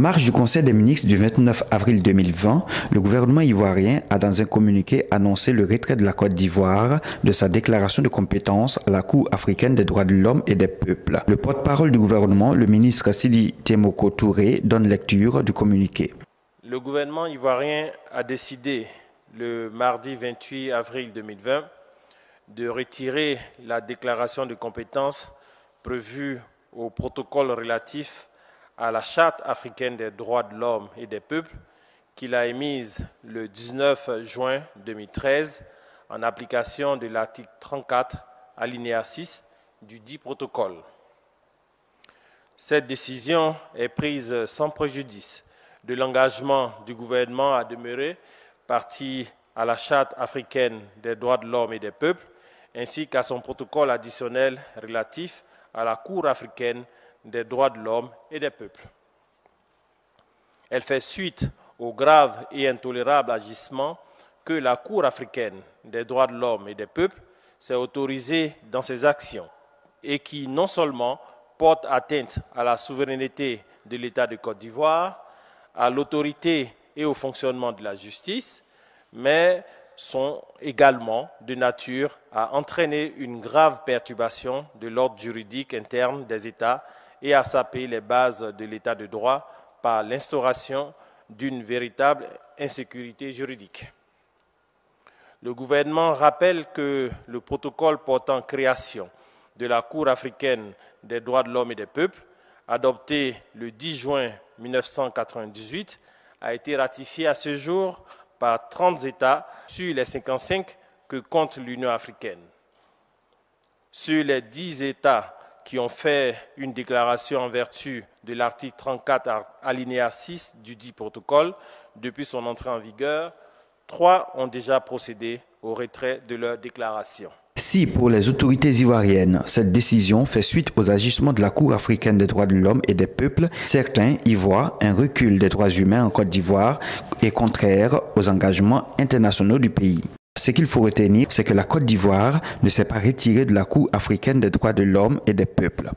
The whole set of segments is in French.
marge du Conseil des ministres du 29 avril 2020, le gouvernement ivoirien a dans un communiqué annoncé le retrait de la Côte d'Ivoire de sa déclaration de compétence à la Cour africaine des droits de l'homme et des peuples. Le porte-parole du gouvernement, le ministre Sidi Temoko Touré, donne lecture du communiqué. Le gouvernement ivoirien a décidé le mardi 28 avril 2020 de retirer la déclaration de compétence prévue au protocole relatif à la Charte africaine des droits de l'homme et des peuples qu'il a émise le 19 juin 2013 en application de l'article 34, alinéa 6 du dit protocole. Cette décision est prise sans préjudice de l'engagement du gouvernement à demeurer partie à la Charte africaine des droits de l'homme et des peuples, ainsi qu'à son protocole additionnel relatif à la Cour africaine des droits de l'homme et des peuples. Elle fait suite aux graves et intolérables agissements que la Cour africaine des droits de l'homme et des peuples s'est autorisée dans ses actions et qui non seulement portent atteinte à la souveraineté de l'État de Côte d'Ivoire, à l'autorité et au fonctionnement de la justice, mais sont également de nature à entraîner une grave perturbation de l'ordre juridique interne des États et à saper les bases de l'État de droit par l'instauration d'une véritable insécurité juridique. Le gouvernement rappelle que le protocole portant création de la Cour africaine des droits de l'homme et des peuples, adopté le 10 juin 1998, a été ratifié à ce jour par 30 États sur les 55 que compte l'Union africaine. Sur les 10 États qui ont fait une déclaration en vertu de l'article 34 alinéa 6 du dit protocole depuis son entrée en vigueur, 3 ont déjà procédé au retrait de leur déclaration. Si pour les autorités ivoiriennes, cette décision fait suite aux agissements de la Cour africaine des droits de l'homme et des peuples, certains y voient un recul des droits humains en Côte d'Ivoire et contraire aux engagements internationaux du pays. Ce qu'il faut retenir, c'est que la Côte d'Ivoire ne s'est pas retirée de la Cour africaine des droits de l'homme et des peuples.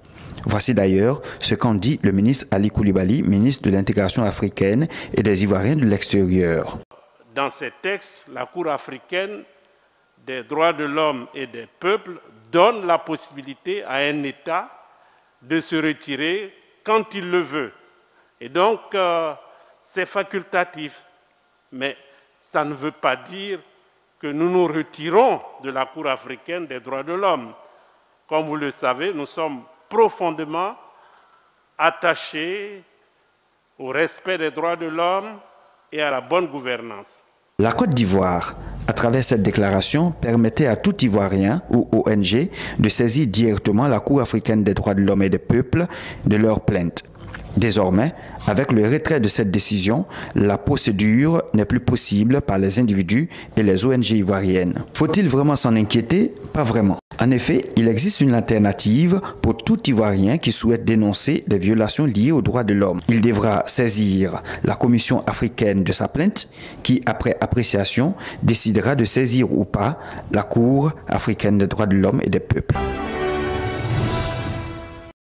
Voici d'ailleurs ce qu'en dit le ministre Ali Koulibaly, ministre de l'intégration africaine et des Ivoiriens de l'extérieur. Dans ces textes, la Cour africaine des droits de l'homme et des peuples donne la possibilité à un État de se retirer quand il le veut. Et donc, c'est facultatif. Mais ça ne veut pas dire que nous nous retirons de la Cour africaine des droits de l'homme. Comme vous le savez, nous sommes profondément attachés au respect des droits de l'homme et à la bonne gouvernance. La Côte d'Ivoire, à travers cette déclaration, permettait à tout Ivoirien ou ONG de saisir directement la Cour africaine des droits de l'homme et des peuples de leurs plaintes. Désormais, avec le retrait de cette décision, la procédure n'est plus possible par les individus et les ONG ivoiriennes. Faut-il vraiment s'en inquiéter? Pas vraiment. En effet, il existe une alternative pour tout Ivoirien qui souhaite dénoncer des violations liées aux droits de l'homme. Il devra saisir la Commission africaine de sa plainte qui, après appréciation, décidera de saisir ou pas la Cour africaine des droits de l'homme et des peuples.